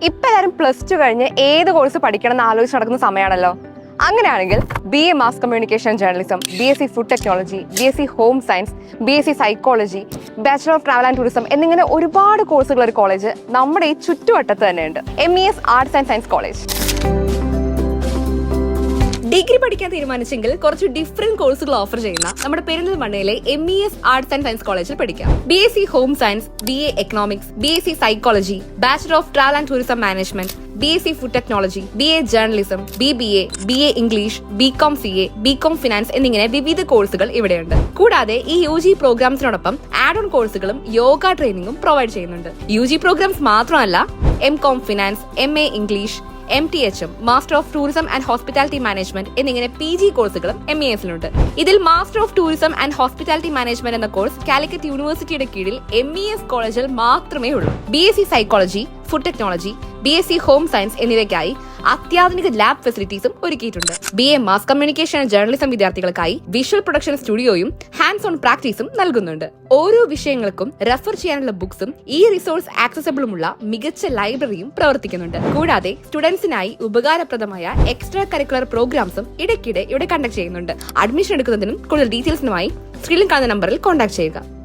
ഇപ്പം എല്ലാവരും +2 കഴിഞ്ഞ് ഏത് കോഴ്സ് പഠിക്കണം എന്ന് ആലോചിച്ച് നടക്കുന്ന സമയമാണല്ലോ. അങ്ങനെയാണെങ്കിൽ BA mass communication journalism, BSc food technology, BSc home science, BSc psychology, bachelor of travel and tourism എന്നിങ്ങനെ ഒരുപാട് കോഴ്സുകൾ ഒരു കോളേജ് നമ്മുടെ ഈ ചുറ്റുവട്ടത്ത് തന്നെയുണ്ട്. MES arts and science college. Degree പഠിക്കാൻ തീരുമാനിച്ചെങ്കിൽ കുറച്ച് ഡിഫറെന്റ് കോഴ്സുകൾ ഓഫർ ചെയ്യുന്ന നമ്മുടെ പെരിന്തൽമണ്ണയിലെ MES ആർട്സ് ആൻഡ് സയൻസ് കോളേജിൽ പഠിക്കാം. BSc home science, BA economics, BSc psychology, bachelor of travel and tourism management, BSc food technology, BA journalism, BBA, BA English, BCom CA, BCom finance എന്നിങ്ങനെ വിവിധ കോഴ്സുകൾ ഇവിടെയുണ്ട്. കൂടാതെ ഈ UG പ്രോഗ്രാംസിനോടൊപ്പം ആഡ് ഓൺ കോഴ്സുകളും യോഗ ട്രെയിനിങ്ങും പ്രൊവൈഡ് ചെയ്യുന്നുണ്ട്. UG പ്രോഗ്രാംസ് മാത്രമല്ല, MCom finance, MA English, MTHM, master of tourism and hospitality management എന്നിങ്ങനെ PG കോഴ്സുകളും MES-ലുണ്ട്. ഇതിൽ master of tourism and hospitality management എന്ന കോഴ്സ് കാലിക്കറ്റ് യൂണിവേഴ്സിറ്റിയുടെ കീഴിൽ MES കോളേജിൽ മാത്രമേ ഉള്ളൂ. BSc psychology, food technology, BSc home science എന്നിവയ്ക്കായി അത്യാധുനിക ലാബ് ഫെസിലിറ്റീസും ഒരുക്കിയിട്ടുണ്ട്. BA mass communication and journalism വിദ്യാർത്ഥികൾക്കായി വിഷ്വൽ പ്രൊഡക്ഷൻ സ്റ്റുഡിയോയും ഹാൻഡ്സ് ഓൺ പ്രാക്ടീസും നൽകുന്നുണ്ട്. ഓരോ വിഷയങ്ങൾക്കും റെഫർ ചെയ്യാനുള്ള ബുക്സും ഈ റിസോഴ്സ് ആക്സസിബിളുമുള്ള മികച്ച ലൈബ്രറിയും പ്രവർത്തിക്കുന്നുണ്ട്. കൂടാതെ സ്റ്റുഡൻസിനായി ഉപകാരപ്രദമായ എക്സ്ട്രാ കരിക്കുലർ പ്രോഗ്രാംസും ഇടയ്ക്കിടെ ഇവിടെ കണ്ടക്ട് ചെയ്യുന്നുണ്ട്. അഡ്മിഷൻ എടുക്കുന്നതിനും കൂടുതൽ ഡീറ്റെയിൽസിനുമായി സ്ക്രീനിൽ കാണുന്ന നമ്പറിൽ കോൺടാക്ട് ചെയ്യുക.